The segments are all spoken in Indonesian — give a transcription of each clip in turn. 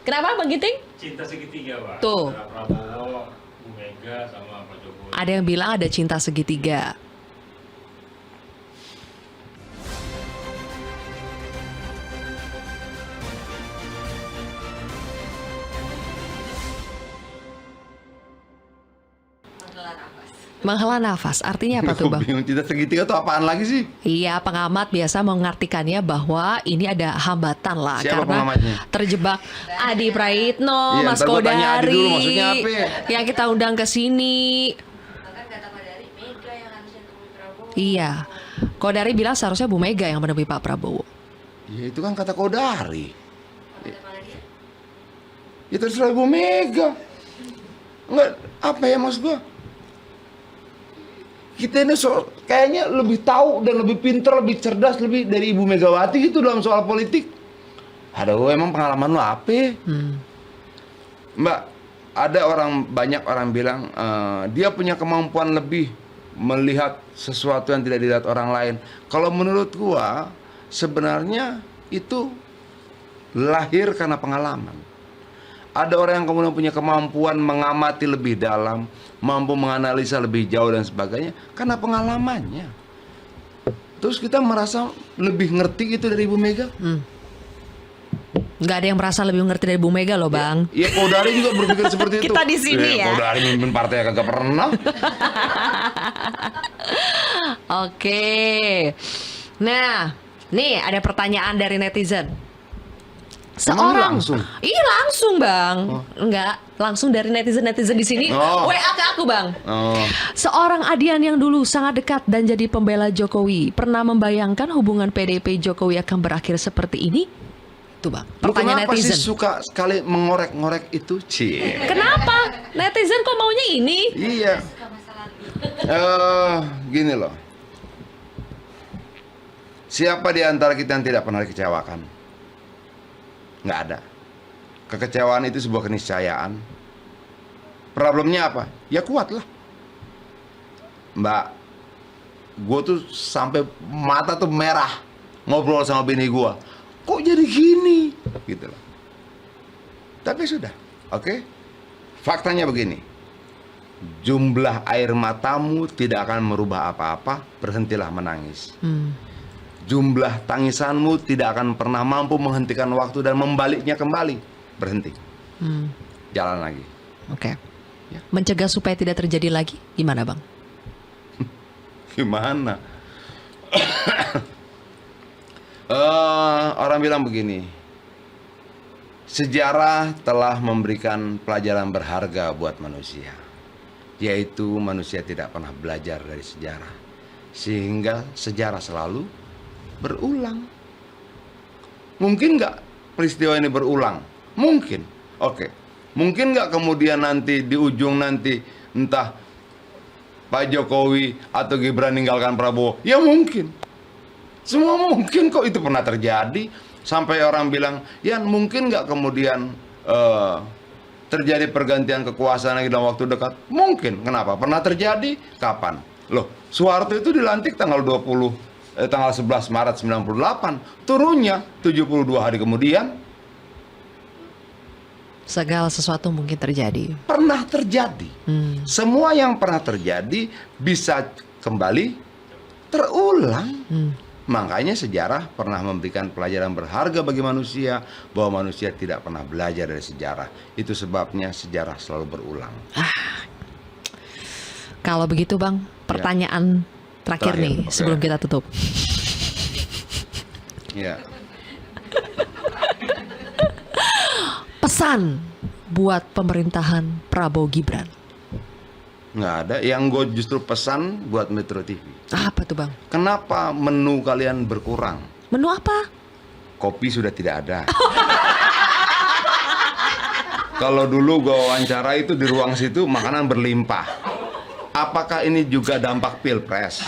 Kenapa Bang Giting? Cinta segitiga, Pak. Tuh. Antara Prabowo, Bu Mega, sama Pak Jokowi. Ada yang bilang ada cinta segitiga. Menghela nafas, artinya apa tuh Bang? Bingung, cinta segitiga tuh apaan lagi sih? Iya, pengamat biasa mengartikannya bahwa ini ada hambatan lah. Siapa karena pengamatnya? terjebak Adi Praitno, Iya, Mas ntar gua tanya Adi Kodari, dulu, maksudnya apa ya? yang kita undang ke sini. Bahkan kata Pak Dari, Mega yang harusnya temui Prabowo. Iya, Kodari bilang seharusnya Bu Mega yang menemui Pak Prabowo. Ya itu kan kata Kodari. Kata Pak Nadia, Ya terserah Ibu Mega. Enggak, apa ya maksud gua? Kita ini kayaknya lebih tahu dan lebih pintar, lebih cerdas, lebih dari Ibu Megawati gitu dalam soal politik. Aduh, emang pengalaman lo apa? Mbak, ada banyak orang bilang dia punya kemampuan lebih melihat sesuatu yang tidak dilihat orang lain. Kalau menurut gua, sebenarnya itu lahir karena pengalaman. Ada orang yang kemudian punya kemampuan mengamati lebih dalam, mampu menganalisa lebih jauh dan sebagainya karena pengalamannya. Terus kita merasa lebih ngerti itu dari Ibu Mega. Nggak ada yang merasa lebih ngerti dari Bu Mega loh Bang. Ya Kodari juga berpikir seperti itu. Kita di sini ya. Kodari mimpin partai yang kagak pernah. Oke. Nah, nih ada pertanyaan dari netizen. Emang langsung? Iya langsung Bang. Enggak, langsung dari netizen di sini. WA ke aku Bang. Seorang Adian yang dulu sangat dekat dan jadi pembela Jokowi, pernah membayangkan hubungan PDIP Jokowi akan berakhir seperti ini? Tuh Bang, Lu pertanyaan kenapa netizen. sih suka sekali mengorek-ngorek itu? Cie. Kenapa? Netizen kok maunya ini? Iya. suka masa lalu. Gini loh. Siapa di antara kita yang tidak pernah dikecewakan? Nggak ada. Kekecewaan itu sebuah keniscayaan. Problemnya apa? Ya kuat lah. Mbak, gue tuh sampai mata tuh merah ngobrol sama bini gue. Kok jadi gini? Gitu loh. Tapi sudah, oke? Faktanya begini. Jumlah air matamu tidak akan merubah apa-apa. Berhentilah menangis. Jumlah tangisanmu tidak akan pernah mampu menghentikan waktu dan membaliknya kembali. Berhenti. Jalan lagi. Oke. Ya. Mencegah supaya tidak terjadi lagi, gimana Bang? Gimana? Orang bilang begini. Sejarah telah memberikan pelajaran berharga buat manusia. Yaitu manusia tidak pernah belajar dari sejarah. Sehingga sejarah selalu berulang. Mungkin nggak peristiwa ini berulang? Mungkin. Oke. Mungkin nggak kemudian nanti di ujung nanti entah Pak Jokowi atau Gibran ninggalkan Prabowo? Ya mungkin. Semua mungkin kok, itu pernah terjadi. Sampai orang bilang, ya mungkin nggak kemudian terjadi pergantian kekuasaan lagi dalam waktu dekat? Mungkin. Kenapa? Pernah terjadi? Kapan? Loh, Soeharto itu dilantik tanggal 11 Maret 98, turunnya 72 hari kemudian. Segala sesuatu mungkin terjadi. Pernah terjadi. Semua yang pernah terjadi bisa kembali terulang. Makanya sejarah pernah memberikan pelajaran berharga bagi manusia, bahwa manusia tidak pernah belajar dari sejarah. Itu sebabnya sejarah selalu berulang. Kalau begitu Bang, pertanyaan terakhir nih oke. sebelum kita tutup. Ya. Pesan buat pemerintahan Prabowo Gibran. Nggak ada. Yang gue justru pesan buat Metro TV. Apa tuh Bang? Kenapa menu kalian berkurang? Menu apa? Kopi sudah tidak ada. Kalau dulu gue wawancara itu di ruang situ makanan berlimpah. Apakah ini juga dampak pilpres?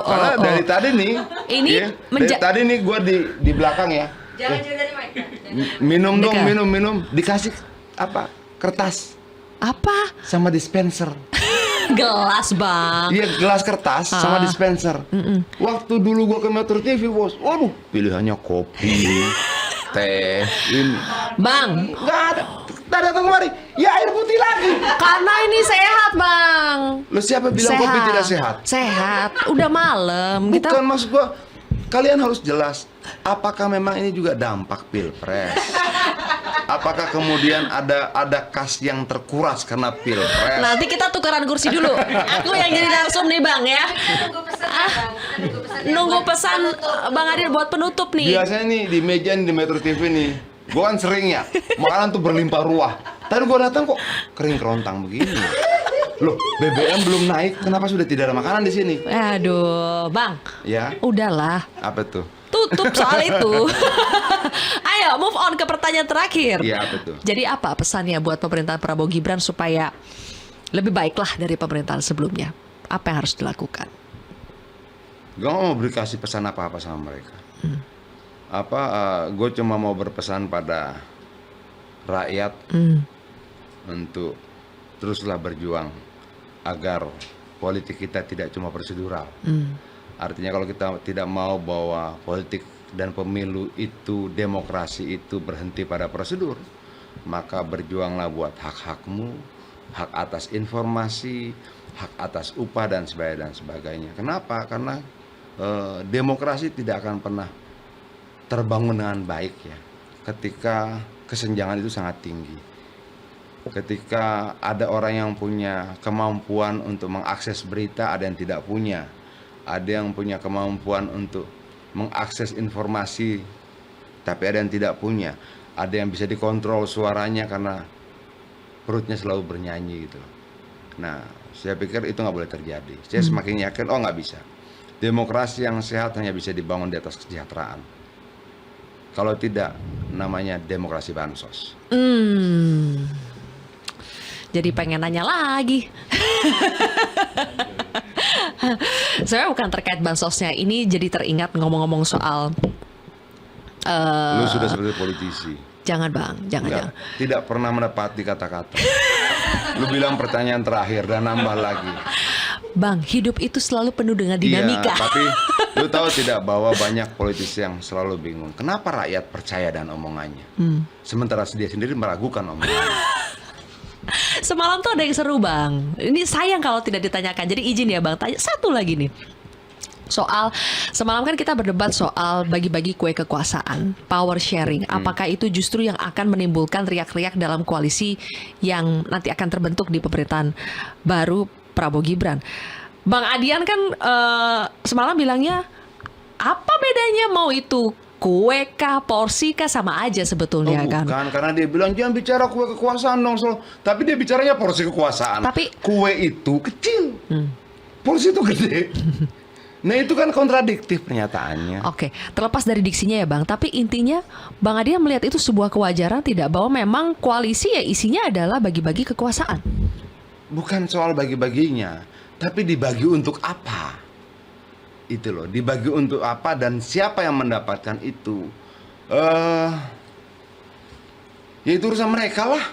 Karena dari tadi nih, Ini ya, dari tadi nih gue di belakang ya. Jangan jauh dari mic. Minum dong, Dekat. minum. Dikasih apa? Kertas Apa? sama dispenser. Gelas bang. Iya, gelas kertas sama dispenser. Waktu dulu gua ke Metro TV, bos, waduh, pilihannya kopi, teh, ini. Bang, Nggak ada. Tak datang kemari. Ya air putih lagi. karena ini sehat bang. Lo siapa bilang kopi tidak sehat? Sehat. Udah malam. Bukan, maksud gua, kalian harus jelas. Apakah memang ini juga dampak pilpres? Apakah kemudian ada kas yang terkuras karena pilpres? Nanti kita tukeran kursi dulu. Aku yang jadi narsum nih bang ya. Nunggu pesan ya, Bang. Kita nunggu pesan. Nunggu pesan Bang Adil buat penutup nih. Biasanya nih di meja nih, di Metro TV nih, gua kan sering ya makanan tuh berlimpah ruah. Tadi gua datang kok kering kerontang begini. Loh, BBM belum naik, kenapa sudah tidak ada makanan di sini? Aduh, bang. Ya, Udahlah. apa tuh? Tutup soal itu. Ayo move on ke pertanyaan terakhir. Iya, apa tuh? Jadi apa pesannya buat pemerintahan Prabowo Gibran supaya lebih baiklah dari pemerintahan sebelumnya? Apa yang harus dilakukan? Gue mau beri kasih pesan apa-apa sama mereka. Gue cuma mau berpesan pada rakyat untuk teruslah berjuang agar politik kita tidak cuma prosedural. Artinya kalau kita tidak mau bahwa politik dan pemilu itu, demokrasi itu berhenti pada prosedur, maka berjuanglah buat hak-hakmu, hak atas informasi, hak atas upah dan sebagainya. Kenapa? Karena demokrasi tidak akan pernah terbangun dengan baik ya ketika kesenjangan itu sangat tinggi. Ketika ada orang yang punya kemampuan untuk mengakses berita, ada yang tidak punya. Ada yang punya kemampuan untuk mengakses informasi, tapi ada yang tidak punya. Ada yang bisa dikontrol suaranya karena perutnya selalu bernyanyi gitu. Nah, saya pikir itu nggak boleh terjadi. Saya semakin yakin, nggak bisa. Demokrasi yang sehat hanya bisa dibangun di atas kesejahteraan. Kalau tidak, namanya demokrasi bansos. Jadi pengen nanya lagi. Sebenarnya bukan terkait bansosnya. Ini jadi teringat ngomong-ngomong soal Lu sudah seperti politisi. jangan bang, jangan. Tidak pernah menepati kata-kata. Lu bilang pertanyaan terakhir dan nambah lagi. Bang, hidup itu selalu penuh dengan dinamika. Iya, tapi lu tahu tidak bahwa banyak politisi yang selalu bingung. Kenapa rakyat percaya dengan omongannya? Sementara dia sendiri meragukan omongannya. Semalam tuh ada yang seru bang. Ini sayang kalau tidak ditanyakan. Jadi izin ya bang, tanya satu lagi nih. Soal semalam kan kita berdebat soal bagi-bagi kue kekuasaan, power sharing. Apakah itu justru yang akan menimbulkan riak-riak dalam koalisi yang nanti akan terbentuk di pemerintahan baru Prabowo Gibran? Bang Adian kan semalam bilangnya apa bedanya mau itu kue kah, porsi kah, sama aja sebetulnya kan? Bukan, karena dia bilang jangan bicara kue kekuasaan dong, tapi dia bicaranya porsi kekuasaan. Tapi kue itu kecil, porsi itu gede. Nah itu kan kontradiktif pernyataannya. Oke, terlepas dari diksinya ya Bang, tapi intinya Bang Adian melihat itu sebuah kewajaran tidak, bahwa memang koalisi ya isinya adalah bagi-bagi kekuasaan? Bukan soal bagi-baginya, tapi dibagi untuk apa? Itu loh, dibagi untuk apa dan siapa yang mendapatkan itu? Ya itu urusan mereka lah.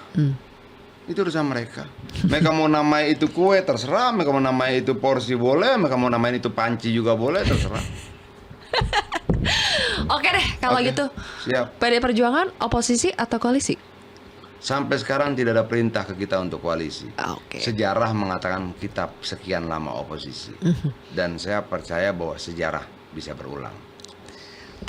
Itu urusan mereka. Mereka mau namai itu kue terserah, mereka mau namai itu porsi boleh, mereka mau namain itu panci juga boleh, terserah. Oke deh, kalau Oke, gitu. siap. PD Perjuangan oposisi atau koalisi? Sampai sekarang tidak ada perintah ke kita untuk koalisi. Oke. Sejarah mengatakan kita sekian lama oposisi. Dan saya percaya bahwa sejarah bisa berulang.